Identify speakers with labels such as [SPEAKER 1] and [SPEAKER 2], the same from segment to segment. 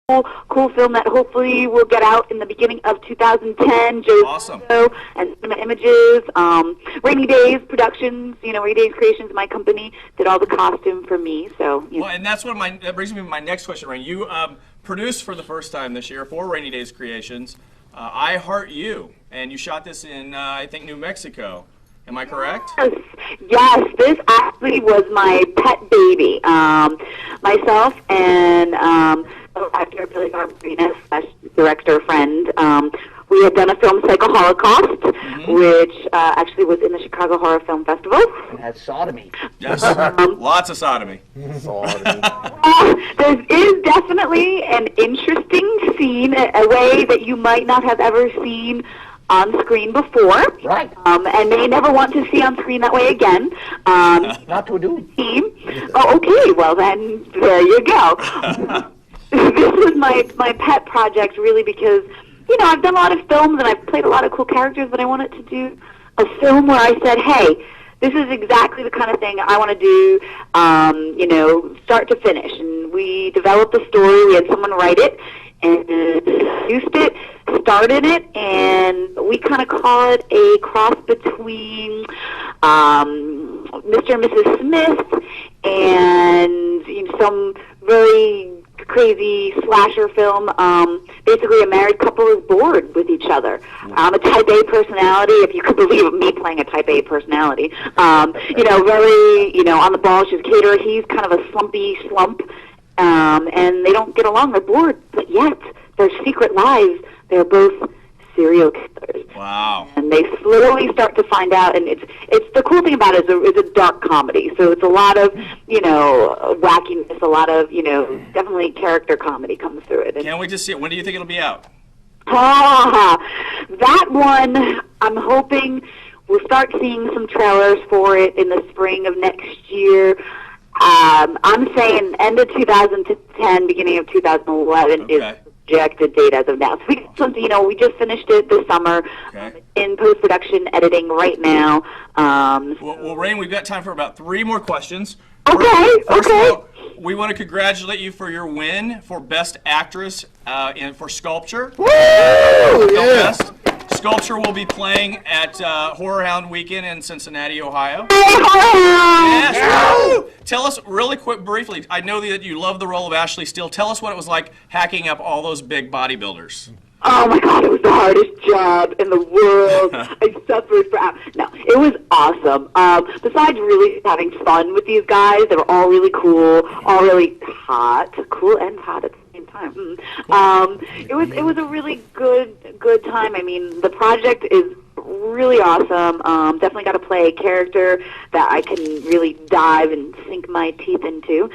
[SPEAKER 1] cool film that hopefully will get out in the beginning of 2010. Joe's
[SPEAKER 2] awesome.
[SPEAKER 1] And Cinema Images, Rainey Daze Productions, Rainey Daze Creations, my company, did all the costume for me. So.
[SPEAKER 2] Well, and that's that brings me to my next question, Raine. You produced for the first time this year for Rainey Daze Creations, I Heart You, and you shot this in I think New Mexico. Am I correct?
[SPEAKER 1] Yes, this actually was my pet baby. Myself and actor Billy Garbarina, director friend, we had done a film, Psycho Holocaust, which actually was in the Chicago Horror Film Festival.
[SPEAKER 3] It had sodomy.
[SPEAKER 2] Yes, lots of sodomy.
[SPEAKER 3] Sodomy.
[SPEAKER 1] There is definitely an interesting scene, a way that you might not have ever seen on screen before,
[SPEAKER 3] right?
[SPEAKER 1] And may never want to see on screen that way again.
[SPEAKER 3] Not to a dude.
[SPEAKER 1] Oh, okay. Well, then there you go. This was my pet project, really, because I've done a lot of films and I've played a lot of cool characters, but I wanted to do a film where I said, hey, this is exactly the kind of thing I want to do, start to finish. And we developed the story. We had someone write it and produced it, started it, and we kind of call it a cross between Mr. and Mrs. Smith and some very crazy slasher film. Basically, a married couple is bored with each other. I'm a Type A personality, if you could believe me playing a Type A personality. Very, on the ball. She's a caterer. He's kind of a slumpy slump. And they don't get along. They're bored, but yet their secret lives, they're both serial killers.
[SPEAKER 2] Wow.
[SPEAKER 1] And they slowly start to find out, and it's the cool thing about it is it's a dark comedy. So it's a lot of, wackiness, a lot of, definitely character comedy comes through it.
[SPEAKER 2] Can't wait to see it. When do you think it'll be out?
[SPEAKER 1] That one, I'm hoping we'll start seeing some trailers for it in the spring of next year. I'm saying end of 2010, beginning of 2011 is the projected date as of now. So we got something, we just finished it this summer. In post-production editing right now.
[SPEAKER 2] Well, Raine, we've got time for about 3 more questions.
[SPEAKER 1] First
[SPEAKER 2] of all, we want to congratulate you for your win for Best Actress for Sculpture.
[SPEAKER 3] Woo! Yeah.
[SPEAKER 2] Sculpture will be playing at Horrorhound Weekend in Cincinnati, Ohio.
[SPEAKER 1] Yes.
[SPEAKER 2] Yeah. Tell us really quick, briefly, I know that you love the role of Ashley Steele. Tell us what it was like hacking up all those big bodybuilders.
[SPEAKER 1] Oh my God, it was the hardest job in the world. I suffered for hours. No, it was awesome. Besides really having fun with these guys, they were all really cool, all really hot. Cool and hot at the same time. It was a really good time. I mean, the project is really awesome. Definitely got to play a character that I can really dive and sink my teeth into.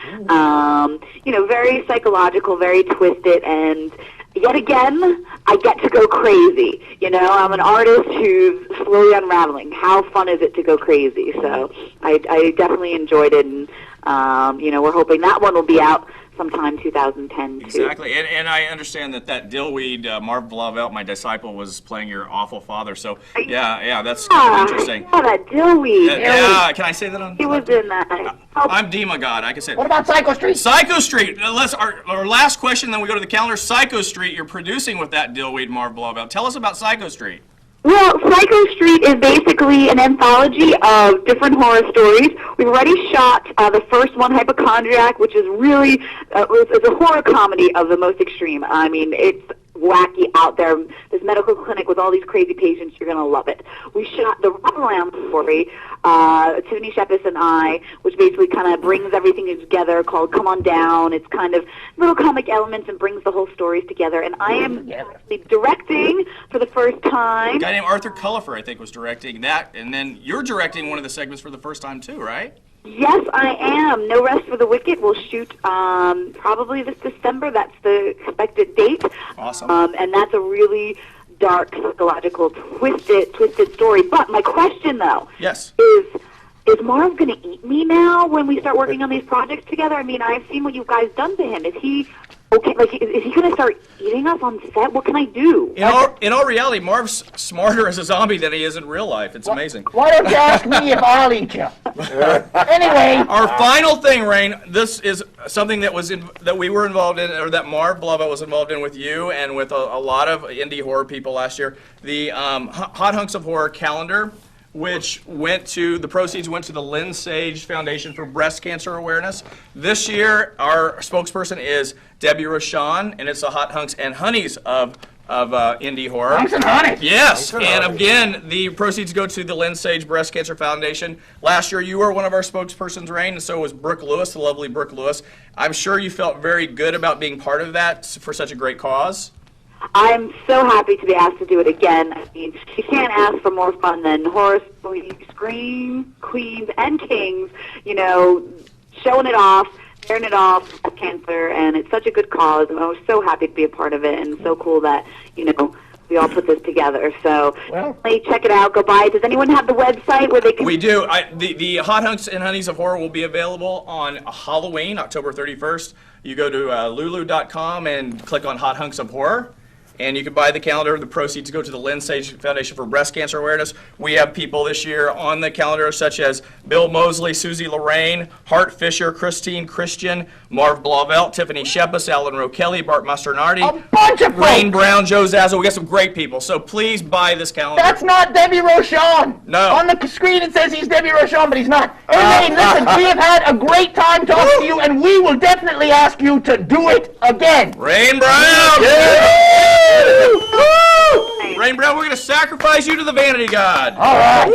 [SPEAKER 1] Very psychological, very twisted, and yet again, I get to go crazy. I'm an artist who's slowly unraveling. How fun is it to go crazy? So I definitely enjoyed it, and we're hoping that one will be out sometime 2010 too.
[SPEAKER 2] Exactly, and I understand that dillweed, Marv, my disciple, was playing your awful father. So yeah, that's kind of interesting.
[SPEAKER 1] Yeah, that dillweed.
[SPEAKER 2] Yeah, can I say that on?
[SPEAKER 1] He was in that.
[SPEAKER 2] I'm Dima God. I can say.
[SPEAKER 3] What about Psycho Street?
[SPEAKER 2] Psycho Street. Our last question, then we go to the calendar. Psycho Street. You're producing with that dillweed, Marv Blauvelt. Tell us about Psycho Street.
[SPEAKER 1] Well, Psycho Street is basically an anthology of different horror stories. We've already shot the first one, Hypochondriac, which is really it's a horror comedy of the most extreme. I mean, it's wacky out there. This medical clinic with all these crazy patients, you're going to love it. We shot the Wraparound story, Tiffany Shepis and I, which basically kind of brings everything together, called Come On Down. It's kind of little comic elements and brings the whole stories together. And I am directing for the first time.
[SPEAKER 2] A guy named Arthur Cullifer, I think, was directing that. And then you're directing one of the segments for the first time, too, right?
[SPEAKER 1] Yes, I am. No Rest for the Wicked. We'll shoot probably this December. That's the expected date.
[SPEAKER 2] Awesome.
[SPEAKER 1] And that's a really dark, psychological, twisted story. But my question, though, is Marv going to eat me now when we start working on these projects together? I mean, I've seen what you guys done to him. Is he Okay, like, is he going to start eating us on set? What can I do?
[SPEAKER 2] In all reality, Marv's smarter as a zombie than he is in real life. It's amazing.
[SPEAKER 3] Why don't you ask me if I'll eat you? Anyway.
[SPEAKER 2] Our final thing, Rain, this is something that that we were involved in, or that Marv Blava was involved in with you and with a lot of indie horror people last year. The Hot Hunks of Horror calendar, which the proceeds went to the Lynn Sage Foundation for Breast Cancer Awareness. This year, our spokesperson is Debbie Rochon, and it's the Hot Hunks and Honeys of indie horror.
[SPEAKER 3] Hunks and Honeys.
[SPEAKER 2] Yes, and again, the proceeds go to the Lynn Sage Breast Cancer Foundation. Last year, you were one of our spokespersons, Rain, and so was Brooke Lewis, the lovely Brooke Lewis. I'm sure you felt very good about being part of that for such a great cause.
[SPEAKER 1] I'm so happy to be asked to do it again. I mean, you can't ask for more fun than horror scream queens and kings, showing it off, tearing it off, cancer, and it's such a good cause. And I was so happy to be a part of it, and so cool that, we all put this together. So check it out, go buy it. Does anyone have the website where they can...
[SPEAKER 2] We do. The Hot Hunks and Honeys of Horror will be available on Halloween, October 31st. You go to lulu.com and click on Hot Hunks of Horror. And you can buy the calendar. The proceeds go to the Lynn Sage Foundation for Breast Cancer Awareness. We have people this year on the calendar such as Bill Mosley, Susie Lorraine, Hart Fisher, Christine Christian, Marv Blauvelt, Tiffany Shepis, Alan Rowe Kelly, Bart Masternardi,
[SPEAKER 3] A bunch of
[SPEAKER 2] Raine
[SPEAKER 3] folks.
[SPEAKER 2] Brown, Joe Zazzo. We got some great people. So please buy this calendar.
[SPEAKER 3] That's not Debbie Rochon.
[SPEAKER 2] No.
[SPEAKER 3] On the screen it says he's Debbie Rochon, but he's not. Hey, Raine, listen, we have had a great time talking to you, and we will definitely ask you to do it again.
[SPEAKER 2] Raine Brown!
[SPEAKER 3] Yeah.
[SPEAKER 2] Raine Brown, we're going to sacrifice you to the vanity god.
[SPEAKER 3] All right.